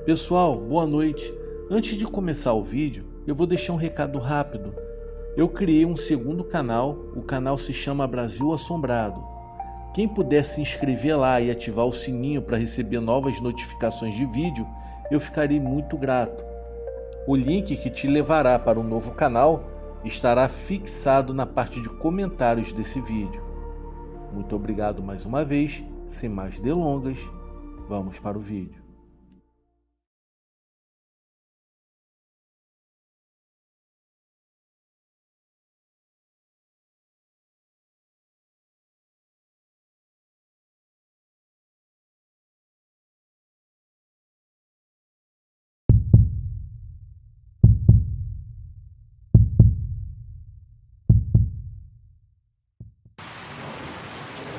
Pessoal, boa noite. Antes de começar o vídeo, eu vou deixar um recado rápido. Eu criei um segundo canal, o canal se chama Brasil Assombrado. Quem puder se inscrever lá e ativar o sininho para receber novas notificações de vídeo, eu ficarei muito grato. O link que te levará para o novo canal estará fixado na parte de comentários desse vídeo. Muito obrigado mais uma vez, sem mais delongas, vamos para o vídeo.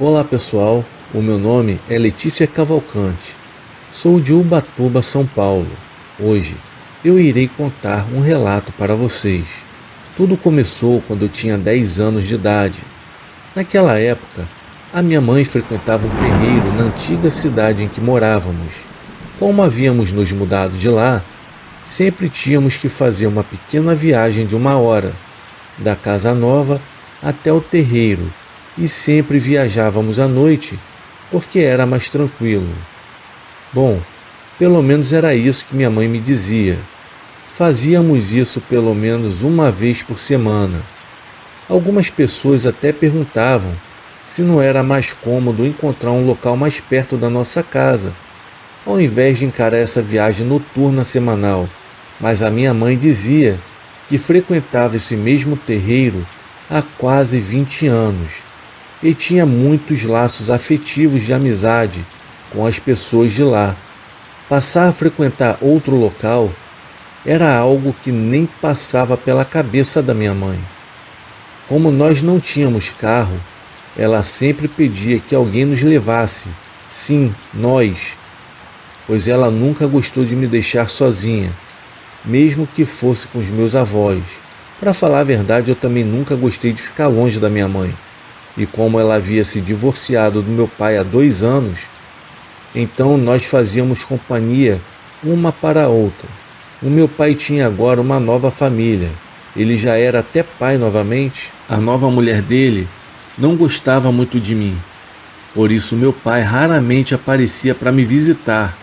Olá pessoal, o meu nome é Letícia Cavalcante, sou de Ubatuba, São Paulo. Hoje eu irei contar um relato para vocês. Tudo começou quando eu tinha 10 anos de idade. Naquela época, a minha mãe frequentava um terreiro na antiga cidade em que morávamos. Como havíamos nos mudado de lá, sempre tínhamos que fazer uma pequena viagem de 1 hora, da casa nova até o terreiro, e sempre viajávamos à noite, porque era mais tranquilo. Bom, pelo menos era isso que minha mãe me dizia. Fazíamos isso pelo menos uma vez por semana. Algumas pessoas até perguntavam se não era mais cômodo encontrar um local mais perto da nossa casa, ao invés de encarar essa viagem noturna semanal. Mas a minha mãe dizia que frequentava esse mesmo terreiro há quase 20 anos. E tinha muitos laços afetivos de amizade com as pessoas de lá. Passar a frequentar outro local era algo que nem passava pela cabeça da minha mãe. Como nós não tínhamos carro, ela sempre pedia que alguém nos levasse, sim, nós, pois ela nunca gostou de me deixar sozinha, mesmo que fosse com os meus avós. Para falar a verdade, eu também nunca gostei de ficar longe da minha mãe. E como ela havia se divorciado do meu pai há 2 anos, então nós fazíamos companhia uma para a outra. O meu pai tinha agora uma nova família. Ele já era até pai novamente. A nova mulher dele não gostava muito de mim. Por isso meu pai raramente aparecia para me visitar.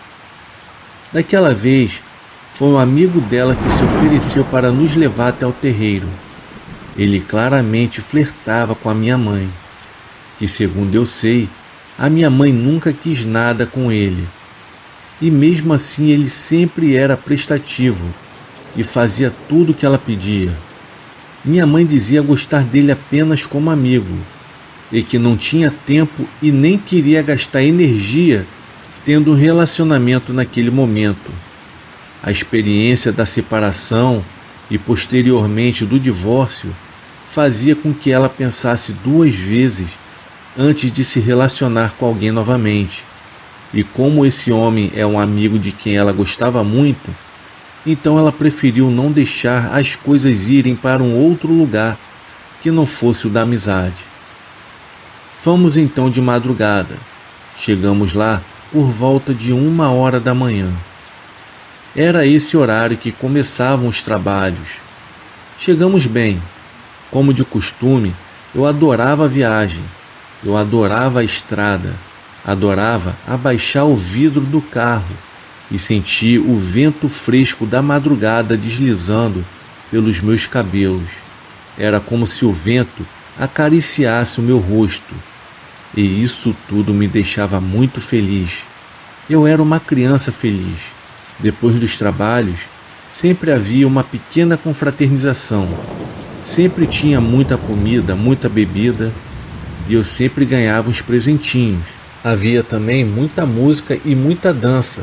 Daquela vez, foi um amigo dela que se ofereceu para nos levar até o terreiro. Ele claramente flertava com a minha mãe, que, segundo eu sei, a minha mãe nunca quis nada com ele. E mesmo assim ele sempre era prestativo e fazia tudo o que ela pedia. Minha mãe dizia gostar dele apenas como amigo e que não tinha tempo e nem queria gastar energia tendo um relacionamento naquele momento. A experiência da separação e posteriormente do divórcio fazia com que ela pensasse 2 vezes antes de se relacionar com alguém novamente. E como esse homem é um amigo de quem ela gostava muito, então ela preferiu não deixar as coisas irem para um outro lugar que não fosse o da amizade. Fomos então de madrugada. Chegamos lá por volta de 1 hora da manhã. Era esse horário que começavam os trabalhos. Chegamos bem. Como de costume, eu adorava a viagem. Eu adorava a estrada, adorava abaixar o vidro do carro e sentir o vento fresco da madrugada deslizando pelos meus cabelos. Era como se o vento acariciasse o meu rosto, e isso tudo me deixava muito feliz. Eu era uma criança feliz. Depois dos trabalhos, sempre havia uma pequena confraternização. Sempre tinha muita comida, muita bebida, e eu sempre ganhava uns presentinhos. Havia também muita música e muita dança.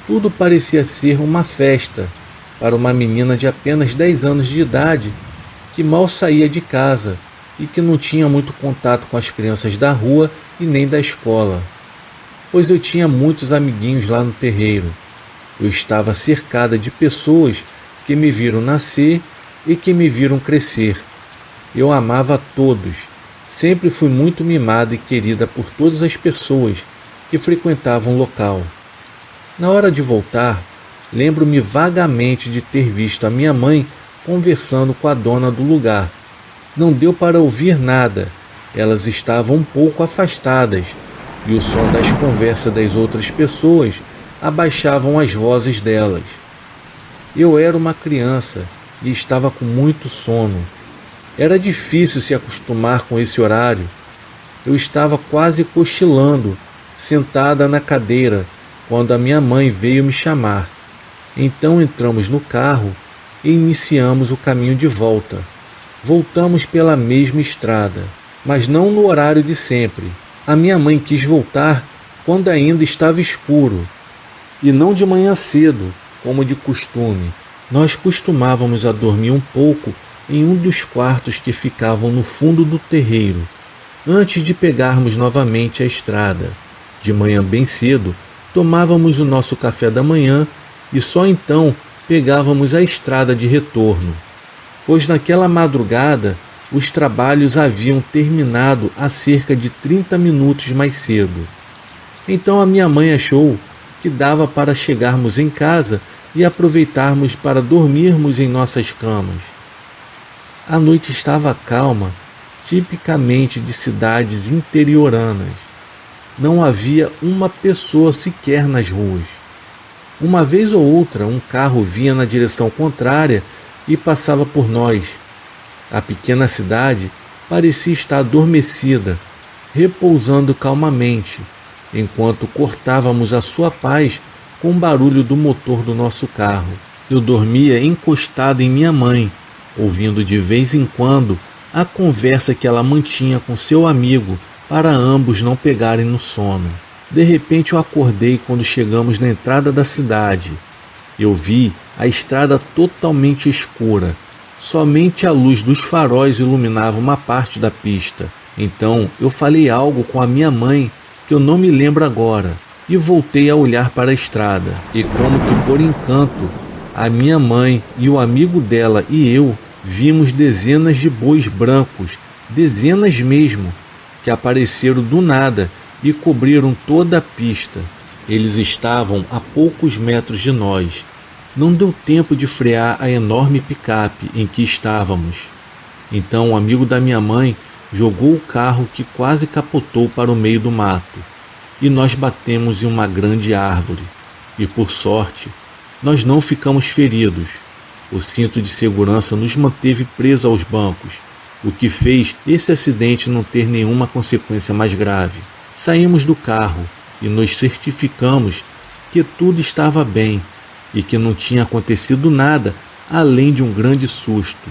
Tudo parecia ser uma festa para uma menina de apenas 10 anos de idade que mal saía de casa e que não tinha muito contato com as crianças da rua e nem da escola, pois eu tinha muitos amiguinhos lá no terreiro. Eu estava cercada de pessoas que me viram nascer e que me viram crescer. Eu amava a todos. Sempre fui muito mimada e querida por todas as pessoas que frequentavam o local. Na hora de voltar, lembro-me vagamente de ter visto a minha mãe conversando com a dona do lugar. Não deu para ouvir nada, elas estavam um pouco afastadas, e o som das conversas das outras pessoas abaixavam as vozes delas. Eu era uma criança e estava com muito sono. Era difícil se acostumar com esse horário. Eu estava quase cochilando, sentada na cadeira, quando a minha mãe veio me chamar. Então entramos no carro e iniciamos o caminho de volta. Voltamos pela mesma estrada, mas não no horário de sempre. A minha mãe quis voltar quando ainda estava escuro, e não de manhã cedo, como de costume. Nós costumávamos a dormir um pouco em um dos quartos que ficavam no fundo do terreiro, antes de pegarmos novamente a estrada. De manhã bem cedo, tomávamos o nosso café da manhã e só então pegávamos a estrada de retorno, pois naquela madrugada os trabalhos haviam terminado há cerca de 30 minutos mais cedo. Então a minha mãe achou que dava para chegarmos em casa e aproveitarmos para dormirmos em nossas camas. A noite estava calma, tipicamente de cidades interioranas. Não havia uma pessoa sequer nas ruas. Uma vez ou outra, um carro vinha na direção contrária e passava por nós. A pequena cidade parecia estar adormecida, repousando calmamente, enquanto cortávamos a sua paz com o barulho do motor do nosso carro. Eu dormia encostado em minha mãe, ouvindo de vez em quando a conversa que ela mantinha com seu amigo para ambos não pegarem no sono. De repente eu acordei quando chegamos na entrada da cidade. Eu vi a estrada totalmente escura. Somente a luz dos faróis iluminava uma parte da pista. Então eu falei algo com a minha mãe que eu não me lembro agora e voltei a olhar para a estrada. E como que por encanto, a minha mãe e o amigo dela e eu vimos dezenas de bois brancos, dezenas mesmo, que apareceram do nada e cobriram toda a pista. Eles estavam a poucos metros de nós. Não deu tempo de frear a enorme picape em que estávamos. Então o amigo da minha mãe jogou o carro que quase capotou para o meio do mato, e nós batemos em uma grande árvore. E por sorte, nós não ficamos feridos. O cinto de segurança nos manteve presos aos bancos, o que fez esse acidente não ter nenhuma consequência mais grave. Saímos do carro e nos certificamos que tudo estava bem e que não tinha acontecido nada além de um grande susto.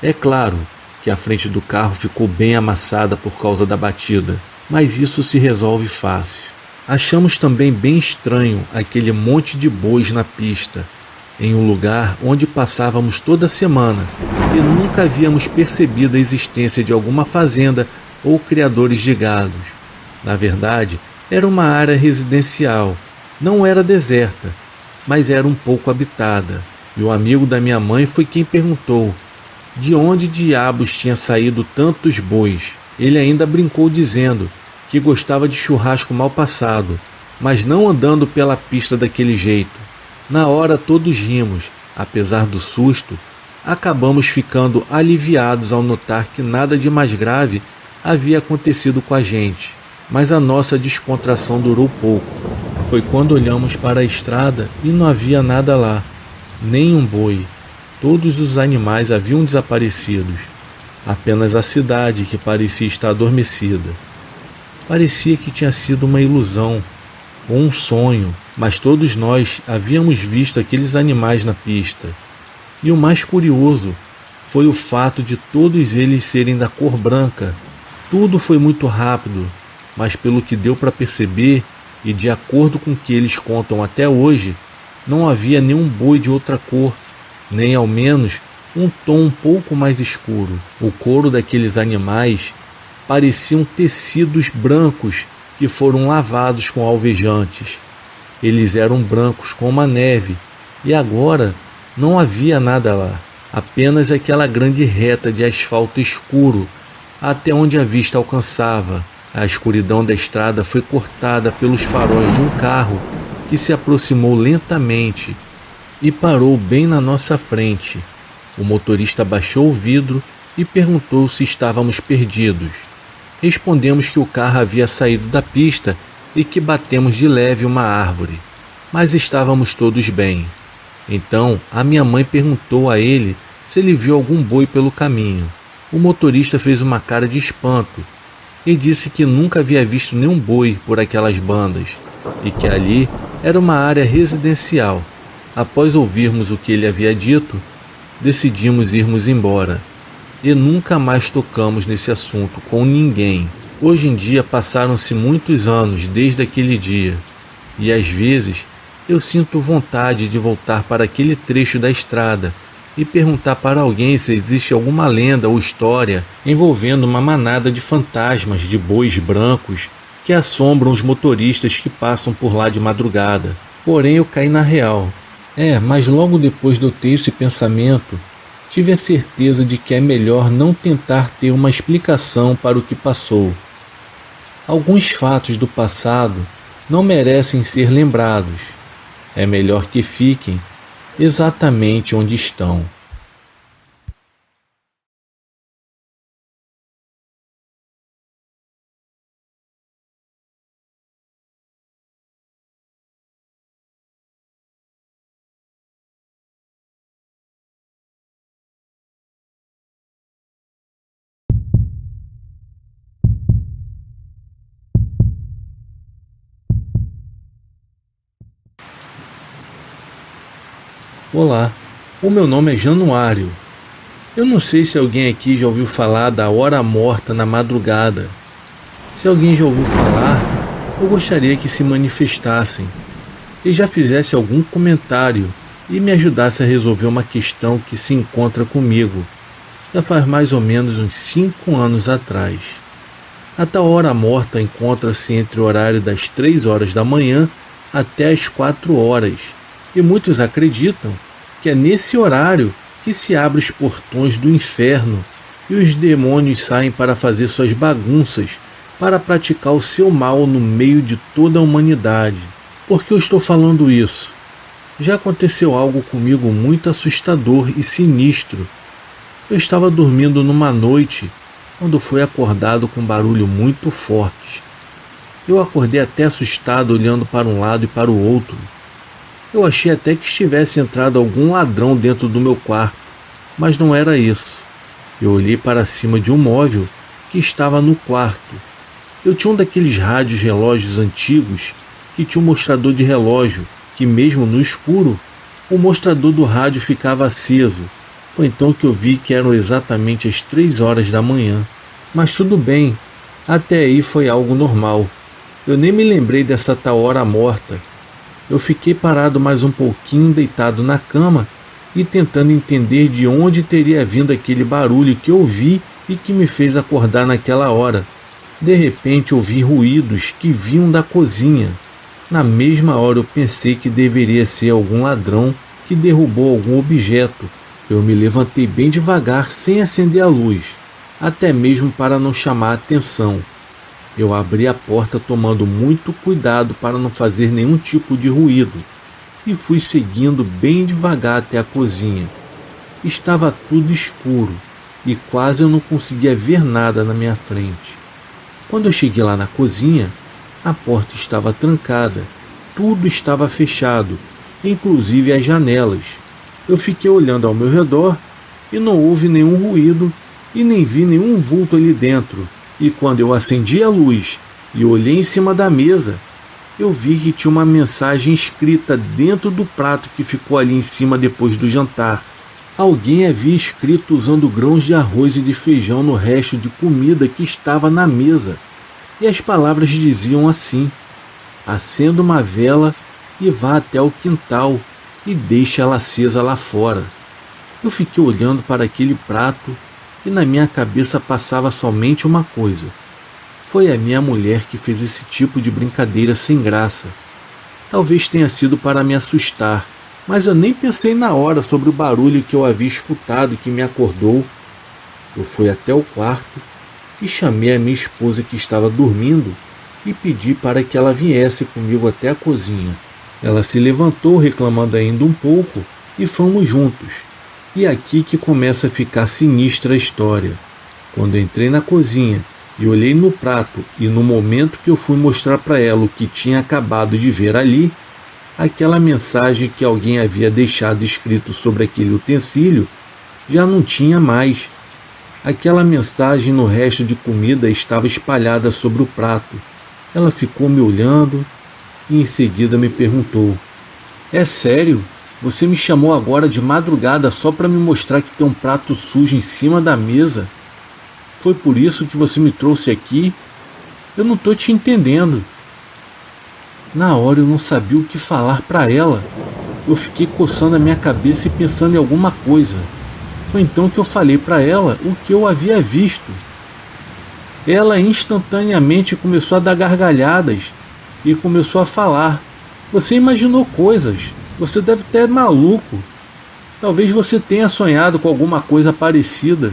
É claro que a frente do carro ficou bem amassada por causa da batida, mas isso se resolve fácil. Achamos também bem estranho aquele monte de bois na pista, em um lugar onde passávamos toda semana e nunca havíamos percebido a existência de alguma fazenda ou criadores de gados. Na verdade, era uma área residencial, não era deserta, mas era um pouco habitada, e o amigo da minha mãe foi quem perguntou de onde diabos tinha saído tantos bois. Ele ainda brincou dizendo que gostava de churrasco mal passado, mas não andando pela pista daquele jeito. Na hora todos rimos, apesar do susto, acabamos ficando aliviados ao notar que nada de mais grave havia acontecido com a gente. Mas a nossa descontração durou pouco. Foi quando olhamos para a estrada e não havia nada lá, nem um boi. Todos os animais haviam desaparecido. Apenas a cidade que parecia estar adormecida. Parecia que tinha sido uma ilusão ou um sonho, mas todos nós havíamos visto aqueles animais na pista. E o mais curioso foi o fato de todos eles serem da cor branca. Tudo foi muito rápido, mas pelo que deu para perceber, e de acordo com o que eles contam até hoje, não havia nenhum boi de outra cor, nem ao menos um tom um pouco mais escuro. O couro daqueles animais pareciam tecidos brancos que foram lavados com alvejantes. Eles eram brancos como a neve, e agora não havia nada lá, apenas aquela grande reta de asfalto escuro até onde a vista alcançava. A escuridão da estrada foi cortada pelos faróis de um carro que se aproximou lentamente e parou bem na nossa frente. O motorista baixou o vidro e perguntou se estávamos perdidos. Respondemos que o carro havia saído da pista e que batemos de leve uma árvore, mas estávamos todos bem. Então, a minha mãe perguntou a ele se ele viu algum boi pelo caminho. O motorista fez uma cara de espanto e disse que nunca havia visto nenhum boi por aquelas bandas e que ali era uma área residencial. Após ouvirmos o que ele havia dito, decidimos irmos embora e nunca mais tocamos nesse assunto com ninguém. Hoje em dia passaram-se muitos anos desde aquele dia e às vezes eu sinto vontade de voltar para aquele trecho da estrada e perguntar para alguém se existe alguma lenda ou história envolvendo uma manada de fantasmas de bois brancos que assombram os motoristas que passam por lá de madrugada. Porém, eu caí na real. Mas logo depois de eu ter esse pensamento, tive a certeza de que é melhor não tentar ter uma explicação para o que passou. Alguns fatos do passado não merecem ser lembrados. É melhor que fiquem exatamente onde estão. Olá, o meu nome é Januário. Eu não sei se alguém aqui já ouviu falar da hora morta na madrugada. Se alguém já ouviu falar, eu gostaria que se manifestassem e já fizesse algum comentário e me ajudasse a resolver uma questão que se encontra comigo. Já faz mais ou menos uns 5 anos atrás. A tal hora morta encontra-se entre o horário das 3 horas da manhã até as 4 horas. E muitos acreditam que é nesse horário que se abrem os portões do inferno e os demônios saem para fazer suas bagunças, para praticar o seu mal no meio de toda a humanidade. Por que eu estou falando isso? Já aconteceu algo comigo muito assustador e sinistro. Eu estava dormindo numa noite quando fui acordado com um barulho muito forte. Eu acordei até assustado, olhando para um lado e para o outro. Eu achei até que estivesse entrado algum ladrão dentro do meu quarto, mas não era isso. Eu olhei para cima de um móvel que estava no quarto. Eu tinha um daqueles rádios relógios antigos que tinha um mostrador de relógio, que mesmo no escuro, o mostrador do rádio ficava aceso. Foi então que eu vi que eram exatamente as 3 horas da manhã. Mas tudo bem, até aí foi algo normal. Eu nem me lembrei dessa tal hora morta. Eu fiquei parado mais um pouquinho deitado na cama e tentando entender de onde teria vindo aquele barulho que eu ouvi e que me fez acordar naquela hora. De repente ouvi ruídos que vinham da cozinha. Na mesma hora eu pensei que deveria ser algum ladrão que derrubou algum objeto. Eu me levantei bem devagar sem acender a luz, até mesmo para não chamar a atenção. Eu abri a porta tomando muito cuidado para não fazer nenhum tipo de ruído e fui seguindo bem devagar até a cozinha. Estava tudo escuro e quase eu não conseguia ver nada na minha frente. Quando eu cheguei lá na cozinha, a porta estava trancada, tudo estava fechado, inclusive as janelas. Eu fiquei olhando ao meu redor e não houve nenhum ruído e nem vi nenhum vulto ali dentro. E quando eu acendi a luz e olhei em cima da mesa, eu vi que tinha uma mensagem escrita dentro do prato que ficou ali em cima depois do jantar. Alguém havia escrito usando grãos de arroz e de feijão no resto de comida que estava na mesa. E as palavras diziam assim: acenda uma vela e vá até o quintal e deixe ela acesa lá fora. Eu fiquei olhando para aquele prato e na minha cabeça passava somente uma coisa. Foi a minha mulher que fez esse tipo de brincadeira sem graça. Talvez tenha sido para me assustar, mas eu nem pensei na hora sobre o barulho que eu havia escutado e que me acordou. Eu fui até o quarto e chamei a minha esposa que estava dormindo e pedi para que ela viesse comigo até a cozinha. Ela se levantou reclamando ainda um pouco e fomos juntos. E aqui que começa a ficar sinistra a história. Quando entrei na cozinha e olhei no prato, e no momento que eu fui mostrar para ela o que tinha acabado de ver ali, aquela mensagem que alguém havia deixado escrito sobre aquele utensílio já não tinha mais. Aquela mensagem no resto de comida estava espalhada sobre o prato. Ela ficou me olhando e em seguida me perguntou: "É sério? Você me chamou agora de madrugada só para me mostrar que tem um prato sujo em cima da mesa? Foi por isso que você me trouxe aqui? Eu não estou te entendendo." Na hora eu não sabia o que falar para ela. Eu fiquei coçando a minha cabeça e pensando em alguma coisa. Foi então que eu falei para ela o que eu havia visto. Ela instantaneamente começou a dar gargalhadas e começou a falar: "Você imaginou coisas. Você deve estar maluco. Talvez você tenha sonhado com alguma coisa parecida.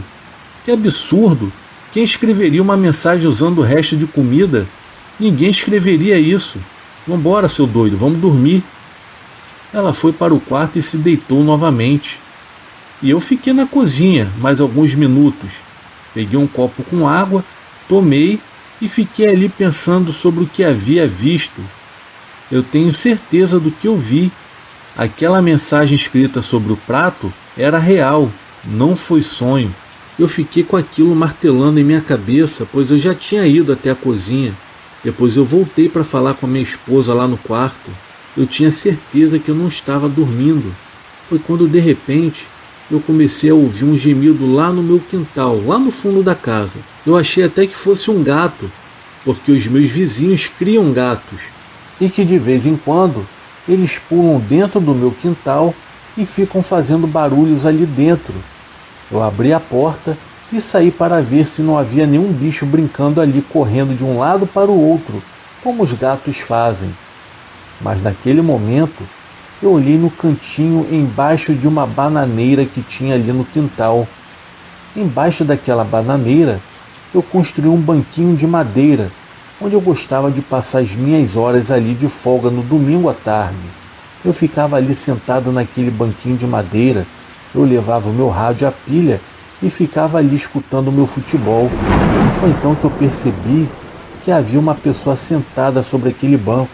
Que absurdo! Quem escreveria uma mensagem usando o resto de comida? Ninguém escreveria isso. Vambora, seu doido, vamos dormir." Ela foi para o quarto e se deitou novamente. E eu fiquei na cozinha mais alguns minutos. Peguei um copo com água, tomei e fiquei ali pensando sobre o que havia visto. Eu tenho certeza do que eu vi. Aquela mensagem escrita sobre o prato era real, não foi sonho. Eu fiquei com aquilo martelando em minha cabeça, pois eu já tinha ido até a cozinha. Depois eu voltei para falar com a minha esposa lá no quarto. Eu tinha certeza que eu não estava dormindo. Foi quando de repente eu comecei a ouvir um gemido lá no meu quintal, lá no fundo da casa. Eu achei até que fosse um gato, porque os meus vizinhos criam gatos, e que de vez em quando eles pulam dentro do meu quintal e ficam fazendo barulhos ali dentro. Eu abri a porta e saí para ver se não havia nenhum bicho brincando ali, correndo de um lado para o outro, como os gatos fazem. Mas naquele momento, eu olhei no cantinho embaixo de uma bananeira que tinha ali no quintal. Embaixo daquela bananeira, eu construí um banquinho de madeira, onde eu gostava de passar as minhas horas ali de folga no domingo à tarde. Eu ficava ali sentado naquele banquinho de madeira, eu levava o meu rádio a pilha e ficava ali escutando o meu futebol. Foi então que eu percebi que havia uma pessoa sentada sobre aquele banco.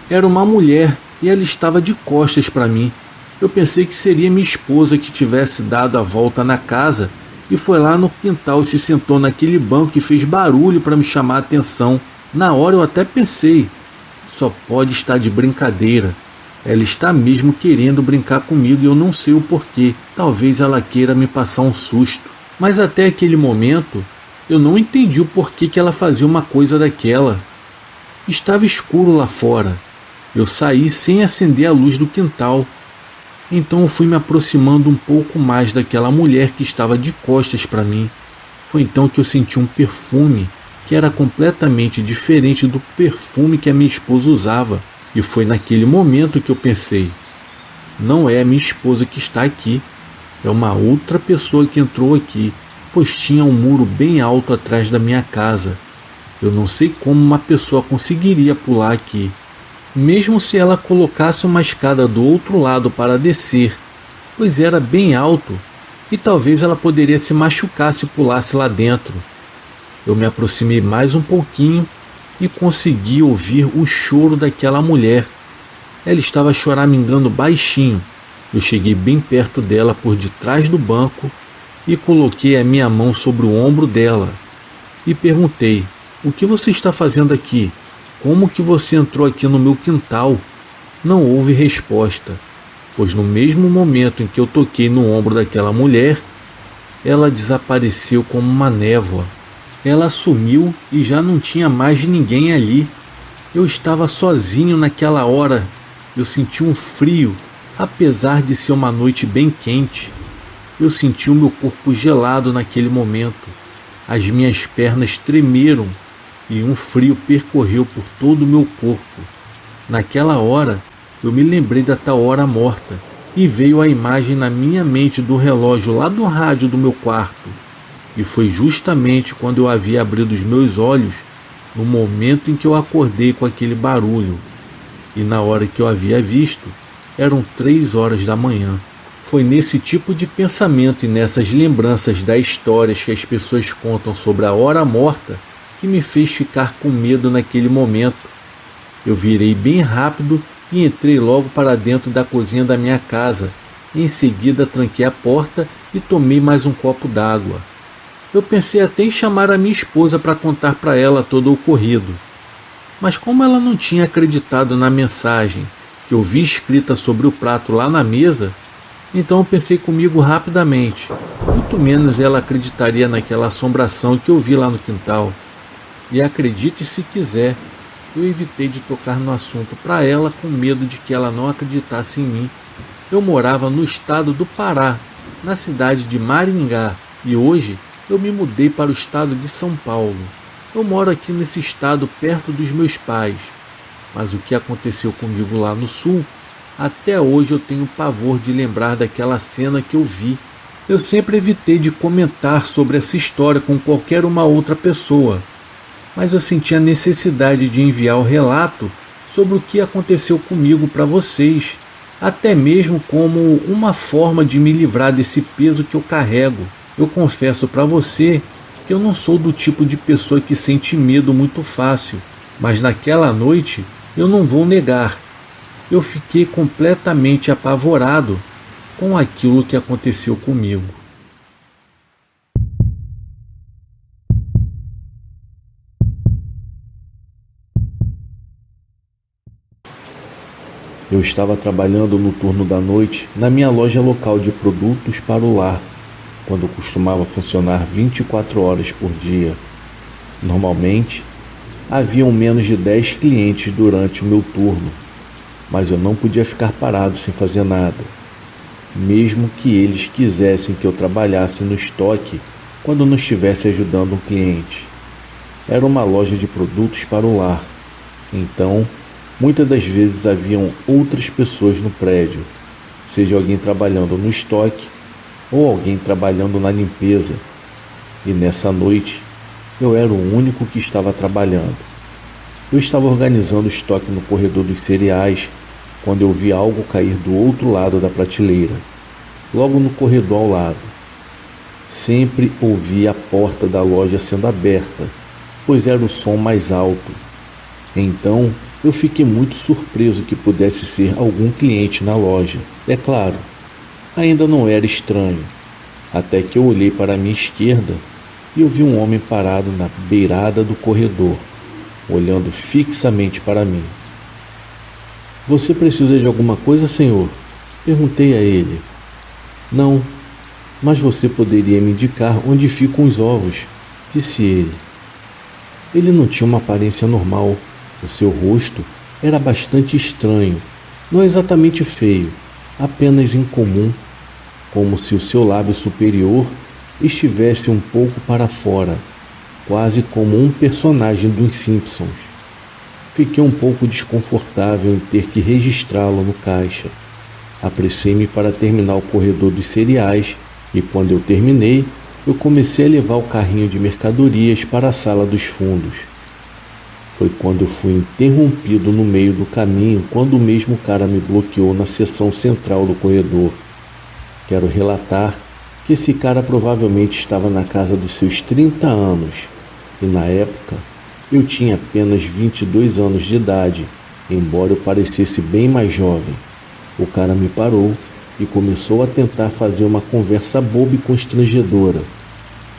Era uma mulher e ela estava de costas para mim. Eu pensei que seria minha esposa que tivesse dado a volta na casa e foi lá no quintal e se sentou naquele banco e fez barulho para me chamar a atenção. Na hora eu até pensei: só pode estar de brincadeira. Ela está mesmo querendo brincar comigo e eu não sei o porquê. Talvez ela queira me passar um susto. Mas até aquele momento, eu não entendi o porquê que ela fazia uma coisa daquela. Estava escuro lá fora. Eu saí sem acender a luz do quintal. Então eu fui me aproximando um pouco mais daquela mulher que estava de costas para mim. Foi então que eu senti um perfume que era completamente diferente do perfume que a minha esposa usava. E foi naquele momento que eu pensei: não é a minha esposa que está aqui, é uma outra pessoa que entrou aqui, pois tinha um muro bem alto atrás da minha casa. Eu não sei como uma pessoa conseguiria pular aqui, mesmo se ela colocasse uma escada do outro lado para descer, pois era bem alto e talvez ela poderia se machucar se pulasse lá dentro. Eu me aproximei mais um pouquinho e consegui ouvir o choro daquela mulher. Ela estava choramingando baixinho. Eu cheguei bem perto dela por detrás do banco e coloquei a minha mão sobre o ombro dela e perguntei: "O que você está fazendo aqui? Como que você entrou aqui no meu quintal?" Não houve resposta, pois no mesmo momento em que eu toquei no ombro daquela mulher, ela desapareceu como uma névoa. Ela sumiu e já não tinha mais ninguém ali. Eu estava sozinho naquela hora. Eu senti um frio, apesar de ser uma noite bem quente. Eu senti o meu corpo gelado naquele momento. As minhas pernas tremeram e um frio percorreu por todo o meu corpo. Naquela hora, eu me lembrei da tal hora morta e veio a imagem na minha mente do relógio lá do rádio do meu quarto. E foi justamente quando eu havia abrido os meus olhos, no momento em que eu acordei com aquele barulho. E na hora que eu havia visto, eram 3 horas da manhã. Foi nesse tipo de pensamento e nessas lembranças das histórias que as pessoas contam sobre a hora morta que me fez ficar com medo naquele momento. Eu virei bem rápido e entrei logo para dentro da cozinha da minha casa. Em seguida tranquei a porta e tomei mais um copo d'água. Eu pensei até em chamar a minha esposa para contar para ela todo o ocorrido. Mas como ela não tinha acreditado na mensagem que eu vi escrita sobre o prato lá na mesa, então eu pensei comigo rapidamente. Muito menos ela acreditaria naquela assombração que eu vi lá no quintal. E acredite se quiser, eu evitei de tocar no assunto para ela com medo de que ela não acreditasse em mim. Eu morava no estado do Pará, na cidade de Maringá, e hoje eu me mudei para o estado de São Paulo. Eu moro aqui nesse estado perto dos meus pais, mas o que aconteceu comigo lá no sul, até hoje eu tenho pavor de lembrar daquela cena que eu vi. Eu sempre evitei de comentar sobre essa história com qualquer uma outra pessoa, mas eu senti a necessidade de enviar o relato sobre o que aconteceu comigo para vocês, até mesmo como uma forma de me livrar desse peso que eu carrego. Eu confesso para você que eu não sou do tipo de pessoa que sente medo muito fácil, mas naquela noite eu não vou negar. Eu fiquei completamente apavorado com aquilo que aconteceu comigo. Eu estava trabalhando no turno da noite na minha loja local de produtos para o lar, quando costumava funcionar 24 horas por dia. Normalmente, haviam menos de 10 clientes durante o meu turno, mas eu não podia ficar parado sem fazer nada, mesmo que eles quisessem que eu trabalhasse no estoque quando não estivesse ajudando um cliente. Era uma loja de produtos para o lar, então muitas das vezes haviam outras pessoas no prédio, seja alguém trabalhando no estoque ou alguém trabalhando na limpeza, e nessa noite eu era o único que estava trabalhando. Eu estava organizando o estoque no corredor dos cereais quando eu vi algo cair do outro lado da prateleira, logo no corredor ao lado. Sempre ouvi a porta da loja sendo aberta, pois era o som mais alto. Então eu fiquei muito surpreso que pudesse ser algum cliente na loja. É claro, ainda não era estranho, até que eu olhei para a minha esquerda e eu vi um homem parado na beirada do corredor, olhando fixamente para mim. "Você precisa de alguma coisa, senhor?" Perguntei a ele. "Não, mas você poderia me indicar onde ficam os ovos", disse ele. Ele não tinha uma aparência normal. O seu rosto era bastante estranho, não exatamente feio, apenas incomum, como se o seu lábio superior estivesse um pouco para fora, quase como um personagem dos Simpsons. Fiquei um pouco desconfortável em ter que registrá-lo no caixa. Apressei-me para terminar o corredor dos cereais e quando eu terminei, eu comecei a levar o carrinho de mercadorias para a sala dos fundos. Foi quando eu fui interrompido no meio do caminho, quando o mesmo cara me bloqueou na seção central do corredor. Quero relatar que esse cara provavelmente estava na casa dos seus 30 anos, e na época eu tinha apenas 22 anos de idade, embora eu parecesse bem mais jovem. O cara me parou e começou a tentar fazer uma conversa boba e constrangedora.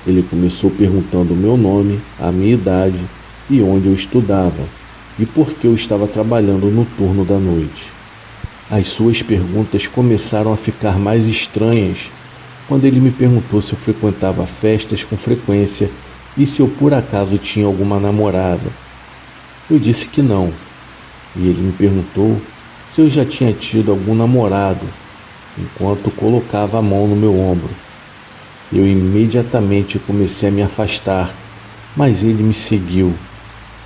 Ele começou perguntando o meu nome, a minha idade e onde eu estudava, e por que eu estava trabalhando no turno da noite. As suas perguntas começaram a ficar mais estranhas quando ele me perguntou se eu frequentava festas com frequência e se eu por acaso tinha alguma namorada. Eu disse que não, e ele me perguntou se eu já tinha tido algum namorado, enquanto colocava a mão no meu ombro. Eu imediatamente comecei a me afastar, mas ele me seguiu.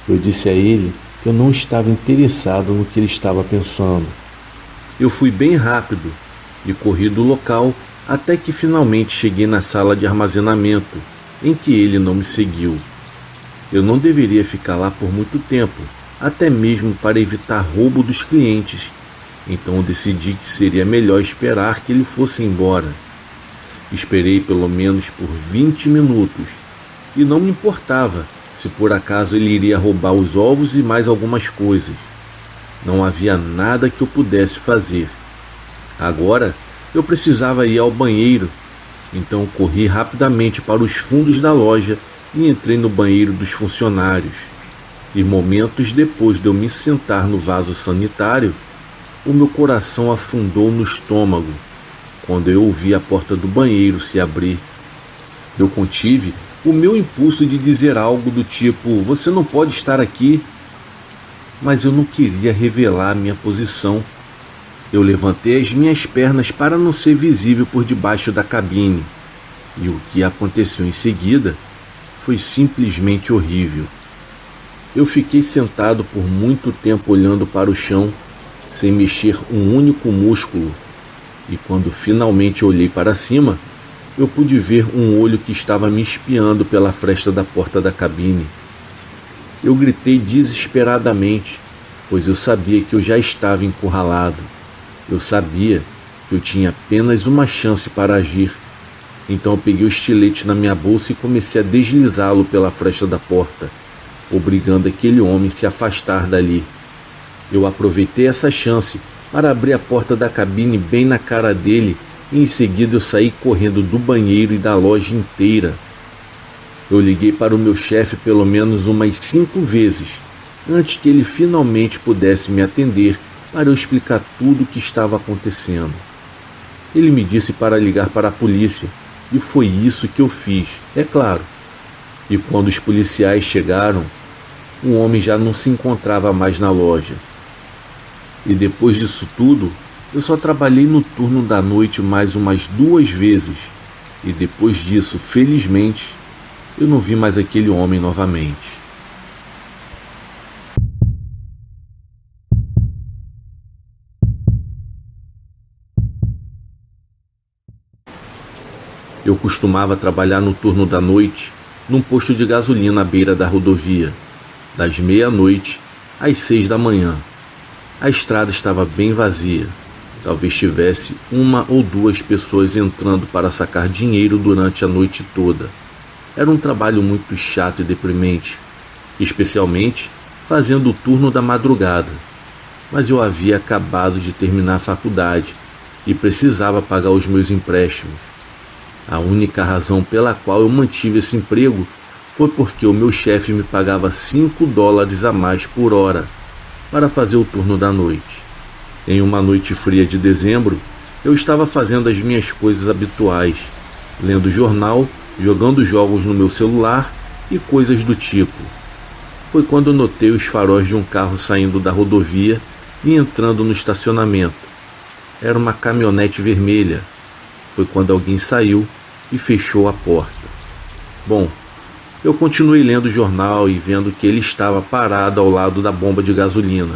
Eu disse a ele que eu não estava interessado no que ele estava pensando. Eu fui bem rápido e corri do local até que finalmente cheguei na sala de armazenamento, em que ele não me seguiu. Eu não deveria ficar lá por muito tempo, até mesmo para evitar roubo dos clientes, Então eu decidi que seria melhor esperar que ele fosse embora. Esperei pelo menos por 20 minutos e não me importava se por acaso ele iria roubar os ovos e mais algumas coisas. Não havia nada que eu pudesse fazer. Agora eu precisava ir ao banheiro, então corri rapidamente para os fundos da loja e entrei no banheiro dos funcionários. E momentos depois de eu me sentar no vaso sanitário, o meu coração afundou no estômago quando eu ouvi a porta do banheiro se abrir. Eu contive o meu impulso de dizer algo do tipo: "Você não pode estar aqui", mas eu não queria revelar a minha posição. Eu levantei as minhas pernas para não ser visível por debaixo da cabine, e o que aconteceu em seguida foi simplesmente horrível. Eu fiquei sentado por muito tempo olhando para o chão, sem mexer um único músculo, e quando finalmente olhei para cima, eu pude ver um olho que estava me espiando pela fresta da porta da cabine. Eu gritei desesperadamente, pois eu sabia que eu já estava encurralado. Eu sabia que eu tinha apenas uma chance para agir. Então eu peguei o estilete na minha bolsa e comecei a deslizá-lo pela fresta da porta, obrigando aquele homem a se afastar dali. Eu aproveitei essa chance para abrir a porta da cabine bem na cara dele e em seguida eu saí correndo do banheiro e da loja inteira. Eu liguei para o meu chefe pelo menos umas 5 vezes, antes que ele finalmente pudesse me atender para eu explicar tudo o que estava acontecendo. Ele me disse para ligar para a polícia, e foi isso que eu fiz, é claro. E quando os policiais chegaram, o homem já não se encontrava mais na loja. E depois disso tudo, eu só trabalhei no turno da noite mais umas 2 vezes. E depois disso, felizmente, eu não vi mais aquele homem novamente. Eu costumava trabalhar no turno da noite, num posto de gasolina à beira da rodovia, das meia-noite às 6 da manhã. A estrada estava bem vazia. Talvez tivesse 1 ou 2 pessoas entrando para sacar dinheiro durante a noite toda. Era um trabalho muito chato e deprimente, especialmente fazendo o turno da madrugada. Mas eu havia acabado de terminar a faculdade e precisava pagar os meus empréstimos. A única razão pela qual eu mantive esse emprego foi porque o meu chefe me pagava $5 a mais por hora para fazer o turno da noite. Em uma noite fria de dezembro, eu estava fazendo as minhas coisas habituais, lendo jornal, jogando jogos no meu celular e coisas do tipo. Foi quando eu notei os faróis de um carro saindo da rodovia e entrando no estacionamento. Era uma caminhonete vermelha. Foi quando alguém saiu e fechou a porta. Bom, eu continuei lendo o jornal e vendo que ele estava parado ao lado da bomba de gasolina.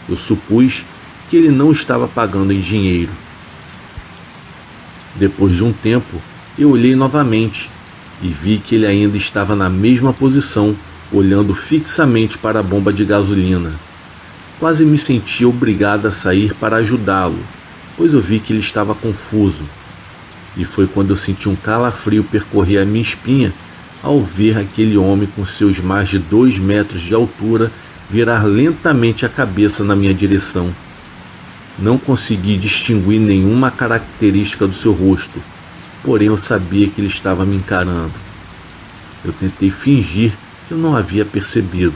Eu supus que ele não estava pagando em dinheiro. Depois de um tempo, eu olhei novamente e vi que ele ainda estava na mesma posição, olhando fixamente para a bomba de gasolina. Quase me senti obrigado a sair para ajudá-lo, pois eu vi que ele estava confuso. E foi quando eu senti um calafrio percorrer a minha espinha ao ver aquele homem com seus mais de 2 metros de altura virar lentamente a cabeça na minha direção. Não consegui distinguir nenhuma característica do seu rosto, porém eu sabia que ele estava me encarando. Eu tentei fingir que eu não havia percebido,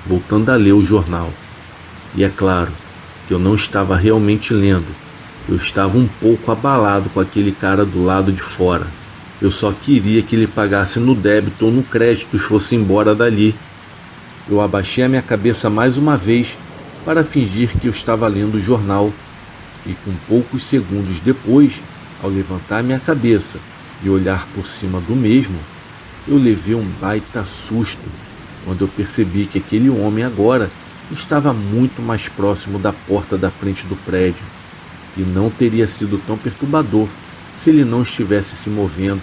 voltando a ler o jornal. E é claro que eu não estava realmente lendo. Eu estava um pouco abalado com aquele cara do lado de fora. Eu só queria que ele pagasse no débito ou no crédito e fosse embora dali. Eu abaixei a minha cabeça mais uma vez para fingir que eu estava lendo o jornal. E com poucos segundos depois, ao levantar minha cabeça e olhar por cima do mesmo, eu levei um baita susto quando eu percebi que aquele homem agora estava muito mais próximo da porta da frente do prédio. E não teria sido tão perturbador se ele não estivesse se movendo.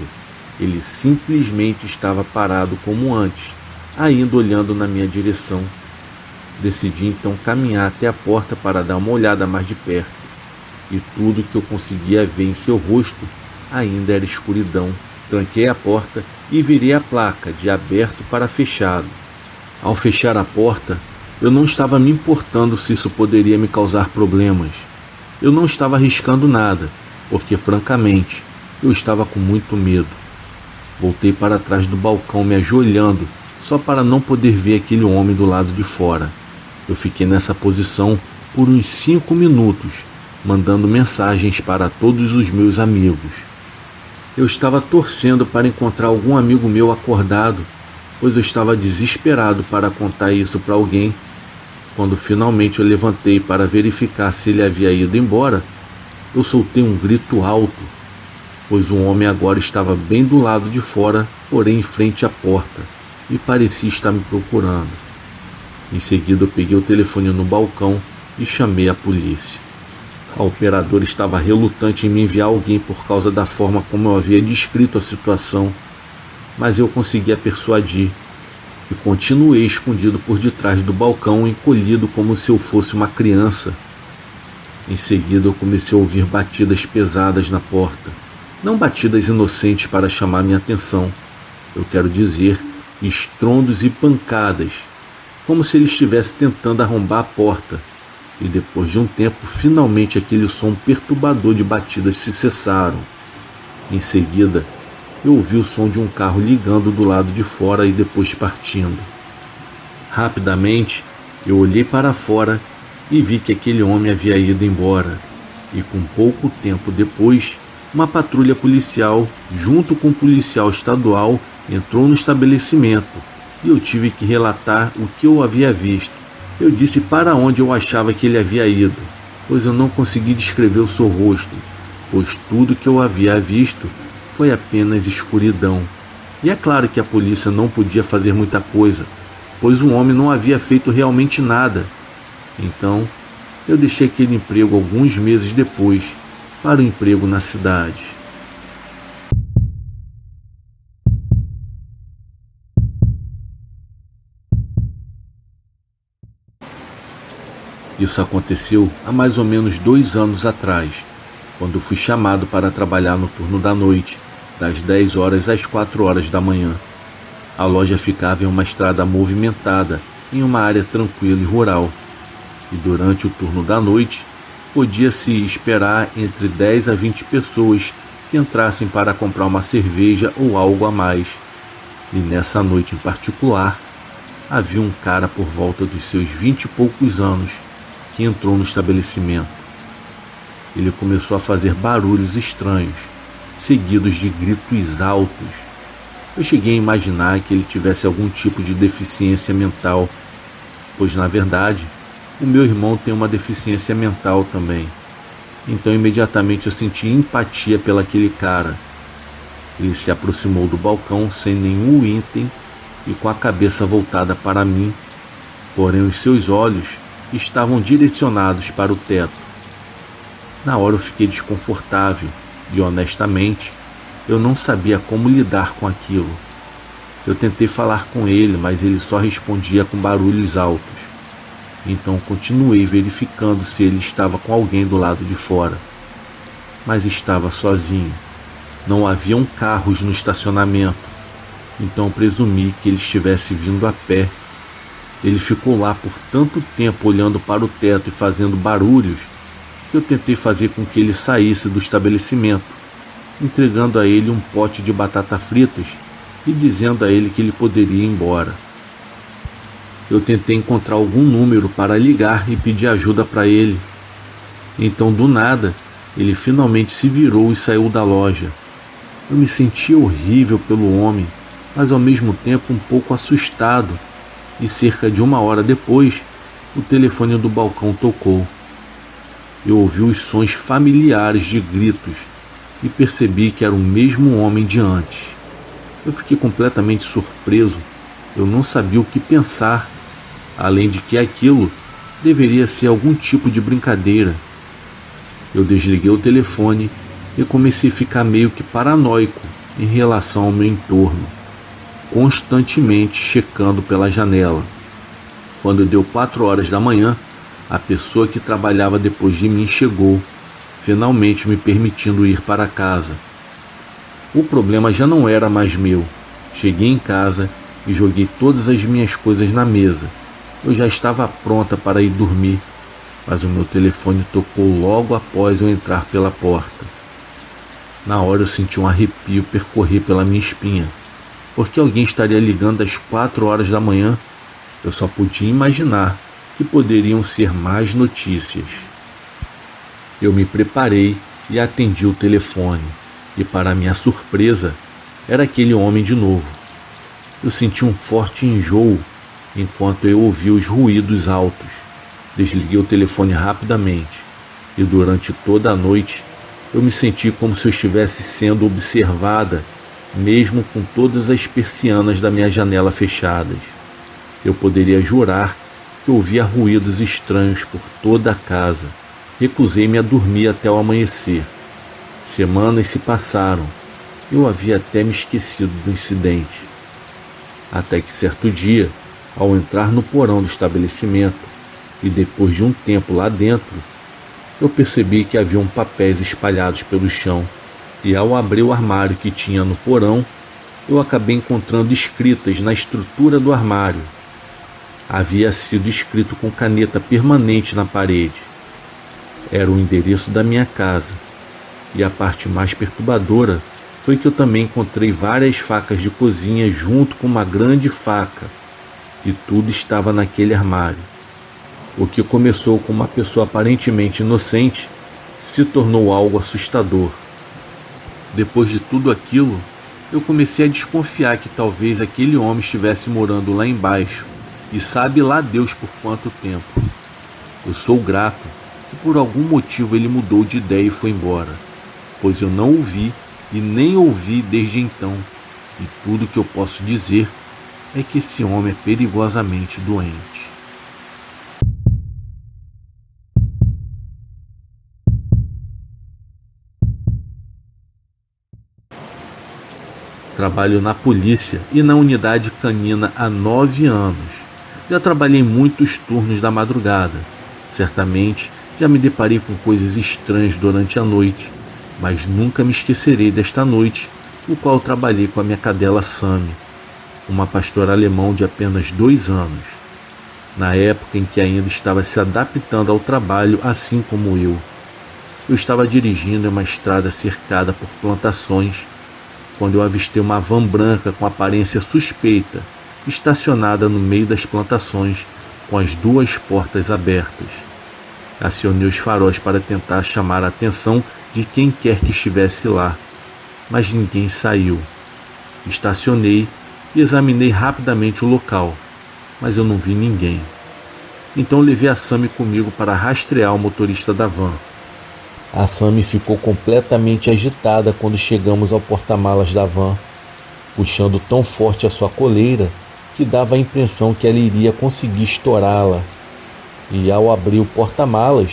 Ele simplesmente estava parado como antes, ainda olhando na minha direção. Decidi então caminhar até a porta para dar uma olhada mais de perto, e tudo que eu conseguia ver em seu rosto ainda era escuridão. Tranquei a porta e virei a placa de aberto para fechado. Ao fechar a porta, eu não estava me importando se isso poderia me causar problemas. Eu não estava arriscando nada, porque francamente, eu estava com muito medo. Voltei para trás do balcão me ajoelhando, só para não poder ver aquele homem do lado de fora. Eu fiquei nessa posição por uns 5 minutos, mandando mensagens para todos os meus amigos. Eu estava torcendo para encontrar algum amigo meu acordado, pois eu estava desesperado para contar isso para alguém. Quando finalmente eu levantei para verificar se ele havia ido embora, eu soltei um grito alto, pois o homem agora estava bem do lado de fora, porém em frente à porta, e parecia estar me procurando. Em seguida eu peguei o telefone no balcão e chamei a polícia. A operadora estava relutante em me enviar alguém por causa da forma como eu havia descrito a situação, mas eu consegui a persuadir e continuei escondido por detrás do balcão, encolhido como se eu fosse uma criança. Em seguida eu comecei a ouvir batidas pesadas na porta. Não batidas inocentes para chamar minha atenção. Eu quero dizer, estrondos e pancadas, como se ele estivesse tentando arrombar a porta. E depois de um tempo, finalmente aquele som perturbador de batidas se cessaram. Em seguida, eu ouvi o som de um carro ligando do lado de fora e depois partindo. Rapidamente, eu olhei para fora e vi que aquele homem havia ido embora. E com pouco tempo depois, uma patrulha policial, junto com um policial estadual, entrou no estabelecimento e eu tive que relatar o que eu havia visto. Eu disse para onde eu achava que ele havia ido, pois eu não consegui descrever o seu rosto, pois tudo que eu havia visto foi apenas escuridão. E é claro que a polícia não podia fazer muita coisa, pois o homem não havia feito realmente nada. Então, eu deixei aquele emprego alguns meses depois para o emprego na cidade. Isso aconteceu há mais ou menos 2 anos atrás, quando fui chamado para trabalhar no turno da noite, das 10 horas às 4 horas da manhã. A loja ficava em uma estrada movimentada, em uma área tranquila e rural, e durante o turno da noite, podia-se esperar entre 10 a 20 pessoas que entrassem para comprar uma cerveja ou algo a mais. E nessa noite em particular, havia um cara por volta dos seus 20 e poucos anos que entrou no estabelecimento. Ele começou a fazer barulhos estranhos, seguidos de gritos altos. Eu cheguei a imaginar que ele tivesse algum tipo de deficiência mental, pois na verdade, o meu irmão tem uma deficiência mental também. Então imediatamente eu senti empatia pelaquele cara. Ele se aproximou do balcão sem nenhum item e com a cabeça voltada para mim, porém os seus olhos estavam direcionados para o teto. Na hora eu fiquei desconfortável e honestamente eu não sabia como lidar com aquilo. Eu tentei falar com ele, mas ele só respondia com barulhos altos. Então continuei verificando se ele estava com alguém do lado de fora. Mas estava sozinho. Não haviam carros no estacionamento, então presumi que ele estivesse vindo a pé. Ele ficou lá por tanto tempo olhando para o teto e fazendo barulhos que eu tentei fazer com que ele saísse do estabelecimento, entregando a ele um pote de batata fritas e dizendo a ele que ele poderia ir embora. Eu tentei encontrar algum número para ligar e pedir ajuda para ele. Então, do nada, ele finalmente se virou e saiu da loja. Eu me senti horrível pelo homem, mas ao mesmo tempo um pouco assustado. E cerca de 1 hora depois, o telefone do balcão tocou. Eu ouvi os sons familiares de gritos e percebi que era o mesmo homem de antes. Eu fiquei completamente surpreso. Eu não sabia o que pensar, além de que aquilo deveria ser algum tipo de brincadeira. Eu desliguei o telefone e comecei a ficar meio que paranoico em relação ao meu entorno, constantemente checando pela janela. Quando deu 4 horas da manhã, a pessoa que trabalhava depois de mim chegou, finalmente me permitindo ir para casa. O problema já não era mais meu. Cheguei em casa e joguei todas as minhas coisas na mesa. Eu já estava pronta para ir dormir, mas o meu telefone tocou logo após eu entrar pela porta. Na hora eu senti um arrepio percorrer pela minha espinha, porque alguém estaria ligando às 4 horas da manhã. Eu só podia imaginar que poderiam ser más notícias. Eu me preparei e atendi o telefone, e para minha surpresa, era aquele homem de novo. Eu senti um forte enjoo enquanto eu ouvia os ruídos altos. Desliguei o telefone rapidamente, e durante toda a noite eu me senti como se eu estivesse sendo observada, mesmo com todas as persianas da minha janela fechadas. Eu poderia jurar que ouvia ruídos estranhos por toda a casa. Recusei-me a dormir até o amanhecer. Semanas se passaram. Eu havia até me esquecido do incidente. Até que certo dia, ao entrar no porão do estabelecimento, e depois de um tempo lá dentro, eu percebi que haviam papéis espalhados pelo chão, e ao abrir o armário que tinha no porão, eu acabei encontrando escritas na estrutura do armário. Havia sido escrito com caneta permanente na parede. Era o endereço da minha casa, e a parte mais perturbadora foi que eu também encontrei várias facas de cozinha junto com uma grande faca, e tudo estava naquele armário. O que começou com uma pessoa aparentemente inocente se tornou algo assustador. Depois de tudo aquilo, eu comecei a desconfiar que talvez aquele homem estivesse morando lá embaixo, e sabe lá Deus por quanto tempo. Eu sou grato que por algum motivo ele mudou de ideia e foi embora, pois eu não o vi e nem ouvi desde então, e tudo que eu posso dizer é que esse homem é perigosamente doente. Trabalho na polícia e na unidade canina há 9 anos. Já trabalhei muitos turnos da madrugada. Certamente já me deparei com coisas estranhas durante a noite, mas nunca me esquecerei desta noite, no qual trabalhei com a minha cadela Sammy, uma pastora alemão de apenas 2 anos. Na época em que ainda estava se adaptando ao trabalho, assim como eu. Eu estava dirigindo em uma estrada cercada por plantações, quando eu avistei uma van branca com aparência suspeita, estacionada no meio das plantações, com as 2 portas abertas. Acionei os faróis para tentar chamar a atenção de quem quer que estivesse lá, mas ninguém saiu. Estacionei e examinei rapidamente o local, mas eu não vi ninguém. Então levei a Sammy comigo para rastrear o motorista da van. A Sammy ficou completamente agitada quando chegamos ao porta-malas da van, puxando tão forte a sua coleira que dava a impressão que ela iria conseguir estourá-la. E ao abrir o porta-malas,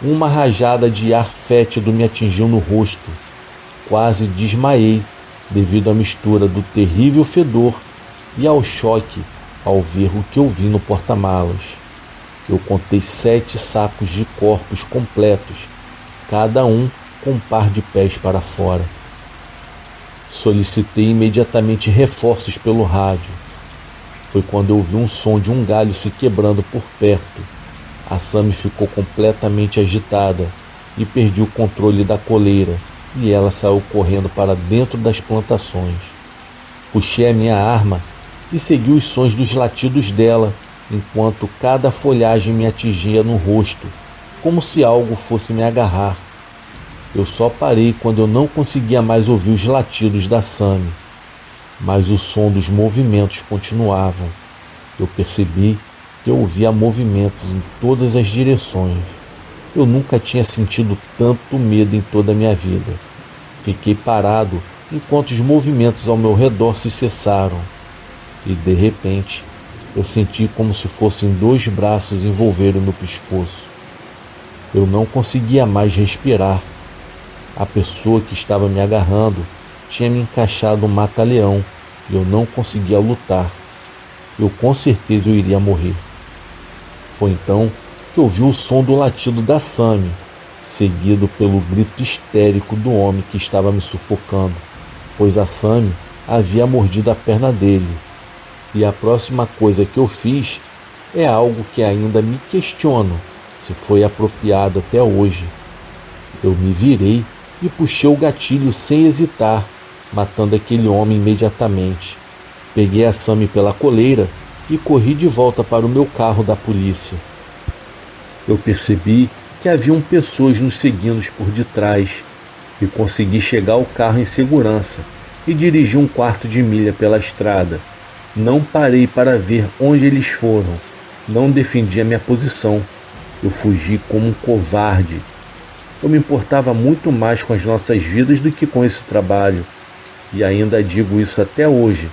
uma rajada de ar fétido me atingiu no rosto. Quase desmaiei devido à mistura do terrível fedor e ao choque ao ver o que eu vi no porta-malas. Eu contei 7 sacos de corpos completos, cada um com um par de pés para fora. Solicitei imediatamente reforços pelo rádio. Foi quando eu ouvi um som de um galho se quebrando por perto. A Sammy ficou completamente agitada e perdi o controle da coleira, e ela saiu correndo para dentro das plantações. Puxei a minha arma e segui os sons dos latidos dela, enquanto cada folhagem me atingia no rosto, como se algo fosse me agarrar. Eu só parei quando eu não conseguia mais ouvir os latidos da Sammy, mas o som dos movimentos continuavam. Eu percebi que eu ouvia movimentos em todas as direções. Eu nunca tinha sentido tanto medo em toda a minha vida. Fiquei parado enquanto os movimentos ao meu redor se cessaram. E de repente, eu senti como se fossem 2 braços envolveram meu pescoço. Eu não conseguia mais respirar. A pessoa que estava me agarrando tinha me encaixado um mata-leão e eu não conseguia lutar. Com certeza eu iria morrer. Foi então que ouvi o som do latido da Sami, seguido pelo grito histérico do homem que estava me sufocando, pois a Sami havia mordido a perna dele. E a próxima coisa que eu fiz é algo que ainda me questiono se foi apropriado até hoje. Eu me virei e puxei o gatilho sem hesitar, matando aquele homem imediatamente. Peguei a Sami pela coleira e corri de volta para o meu carro da polícia. Eu percebi que haviam pessoas nos seguindo por detrás e consegui chegar ao carro em segurança e dirigi 1/4 de milha pela estrada. Não parei para ver onde eles foram. Não defendi a minha posição. Eu fugi como um covarde. Eu me importava muito mais com as nossas vidas do que com esse trabalho. E ainda digo isso até hoje.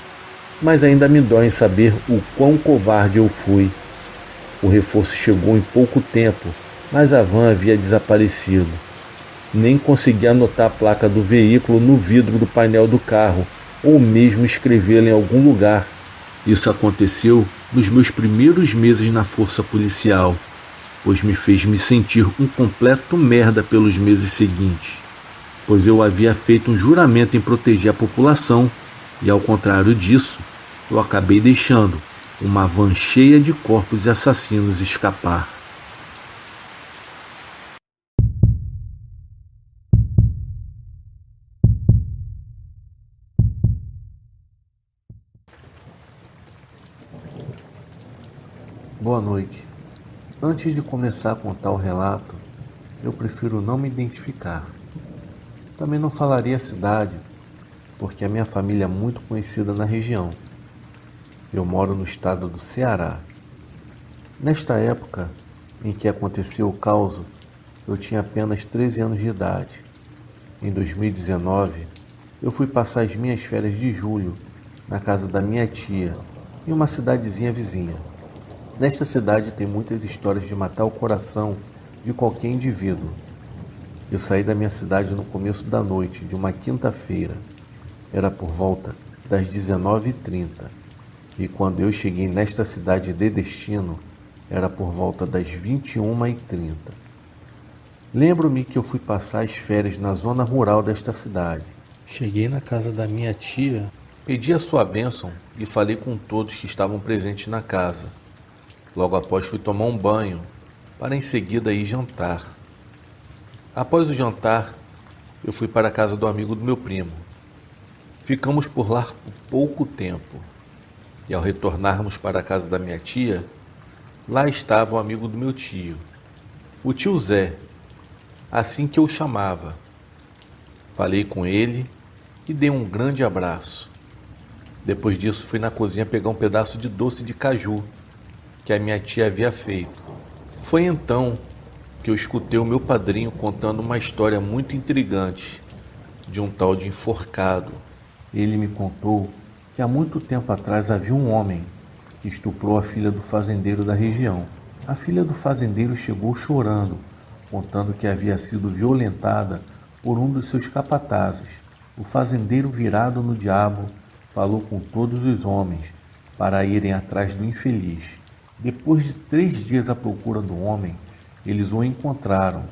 Mas ainda me dói em saber o quão covarde eu fui. O reforço chegou em pouco tempo, mas a van havia desaparecido. Nem consegui anotar a placa do veículo no vidro do painel do carro, ou mesmo escrevê-la em algum lugar. Isso aconteceu nos meus primeiros meses na força policial, pois me fez me sentir um completo merda pelos meses seguintes, pois eu havia feito um juramento em proteger a população e, ao contrário disso, eu acabei deixando uma van cheia de corpos e assassinos escapar. Boa noite. Antes de começar a contar o relato, eu prefiro não me identificar. Também não falaria a cidade, porque a minha família é muito conhecida na região. Eu moro no estado do Ceará. Nesta época em que aconteceu o caos, eu tinha apenas 13 anos de idade. Em 2019, eu fui passar as minhas férias de julho na casa da minha tia, em uma cidadezinha vizinha. Nesta cidade tem muitas histórias de matar o coração de qualquer indivíduo. Eu saí da minha cidade no começo da noite de uma quinta-feira. Era por volta das 19h30. E quando eu cheguei nesta cidade de destino, era por volta das 21h30. Lembro-me que eu fui passar as férias na zona rural desta cidade. Cheguei na casa da minha tia, pedi a sua bênção e falei com todos que estavam presentes na casa. Logo após fui tomar um banho, para em seguida ir jantar. Após o jantar, eu fui para a casa do amigo do meu primo. Ficamos por lá por pouco tempo. E ao retornarmos para a casa da minha tia, lá estava o amigo do meu tio, o tio Zé, assim que eu o chamava. Falei com ele e dei um grande abraço. Depois disso fui na cozinha pegar um pedaço de doce de caju que a minha tia havia feito. Foi então que eu escutei o meu padrinho contando uma história muito intrigante de um tal de enforcado. Ele me contou que há muito tempo atrás havia um homem que estuprou a filha do fazendeiro da região. A filha do fazendeiro chegou chorando, contando que havia sido violentada por um dos seus capatazes. O fazendeiro, virado no diabo, falou com todos os homens para irem atrás do infeliz. Depois de 3 dias à procura do homem, eles o encontraram.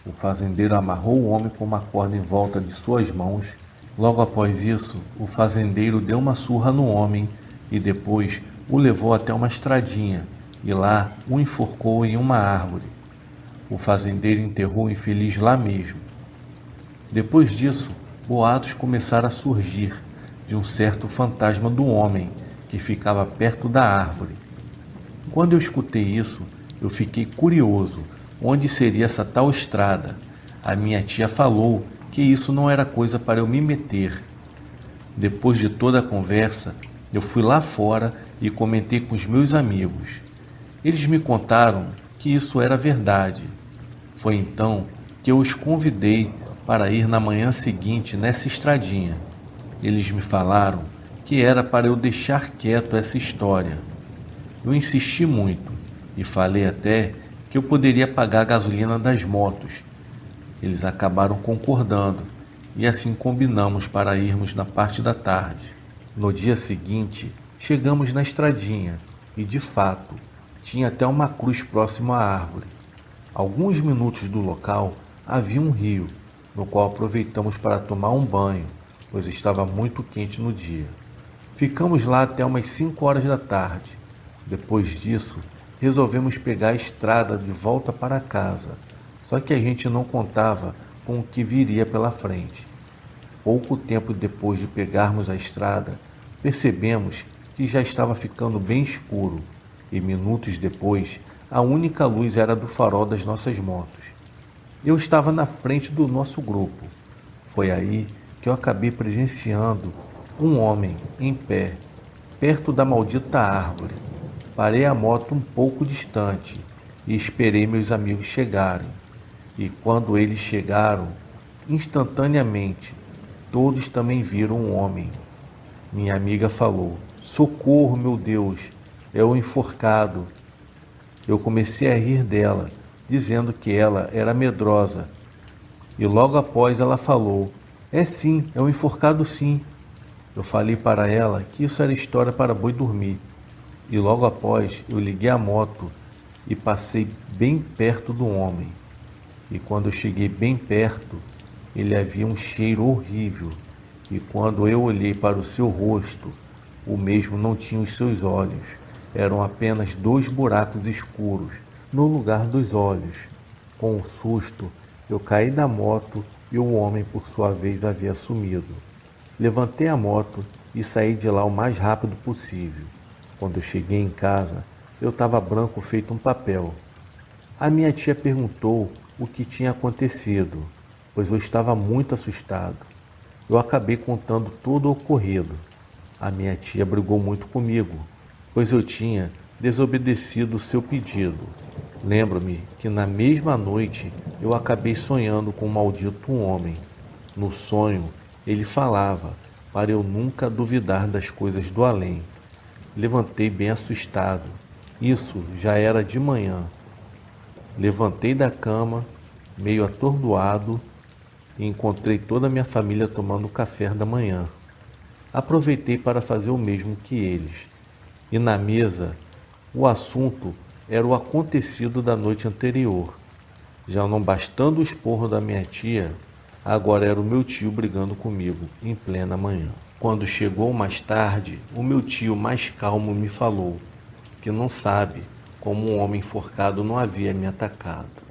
O fazendeiro amarrou o homem com uma corda em volta de suas mãos. Logo após isso, o fazendeiro deu uma surra no homem e depois o levou até uma estradinha e lá o enforcou em uma árvore. O fazendeiro enterrou o infeliz lá mesmo. Depois disso, boatos começaram a surgir de um certo fantasma do homem que ficava perto da árvore. Quando eu escutei isso, eu fiquei curioso onde seria essa tal estrada. A minha tia falou que isso não era coisa para eu me meter. Depois de toda a conversa, eu fui lá fora e comentei com os meus amigos. Eles me contaram que isso era verdade. Foi então que eu os convidei para ir na manhã seguinte nessa estradinha. Eles me falaram que era para eu deixar quieto essa história. Eu insisti muito e falei até que eu poderia pagar a gasolina das motos. Eles acabaram concordando e assim combinamos para irmos na parte da tarde. No dia seguinte, chegamos na estradinha e, de fato, Tinha até uma cruz próxima à árvore. Alguns minutos do local havia um rio, no qual aproveitamos para tomar um banho, pois estava muito quente no dia. Ficamos lá até umas 5 horas da tarde. Depois disso, resolvemos pegar a estrada de volta para casa, só que a gente não contava com o que viria pela frente. Pouco tempo depois de pegarmos a estrada, percebemos que já estava ficando bem escuro e minutos depois a única luz era do farol das nossas motos. Eu estava na frente do nosso grupo. Foi aí que eu acabei presenciando um homem em pé, perto da maldita árvore. Parei a moto um pouco distante e esperei meus amigos chegarem. E quando eles chegaram, instantaneamente, todos também viram um homem. Minha amiga falou: "Socorro, meu Deus, é o enforcado." Eu comecei a rir dela, dizendo que ela era medrosa. E logo após ela falou: "É sim, é o enforcado sim." Eu falei para ela que isso era história para boi dormir. E logo após eu liguei a moto e passei bem perto do homem. E quando eu cheguei bem perto, ele havia um cheiro horrível. E quando eu olhei para o seu rosto, o mesmo não tinha os seus olhos. Eram apenas 2 buracos escuros no lugar dos olhos. Com um susto, eu caí da moto e o homem, por sua vez, havia sumido. Levantei a moto e saí de lá o mais rápido possível. Quando eu cheguei em casa, eu estava branco feito um papel. A minha tia perguntou o que tinha acontecido, pois eu estava muito assustado. Eu acabei contando tudo o ocorrido. A minha tia brigou muito comigo, pois eu tinha desobedecido o seu pedido. Lembro-me que na mesma noite eu acabei sonhando com um maldito homem. No sonho, ele falava para eu nunca duvidar das coisas do além. Levantei bem assustado. Isso já era de manhã. Levantei da cama, meio atordoado, e encontrei toda a minha família tomando café da manhã. Aproveitei para fazer o mesmo que eles. E na mesa, o assunto era o acontecido da noite anterior. Já não bastando o esporro da minha tia, agora era o meu tio brigando comigo em plena manhã. Quando chegou mais tarde, o meu tio mais calmo me falou que não sabe como um homem enforcado não havia me atacado.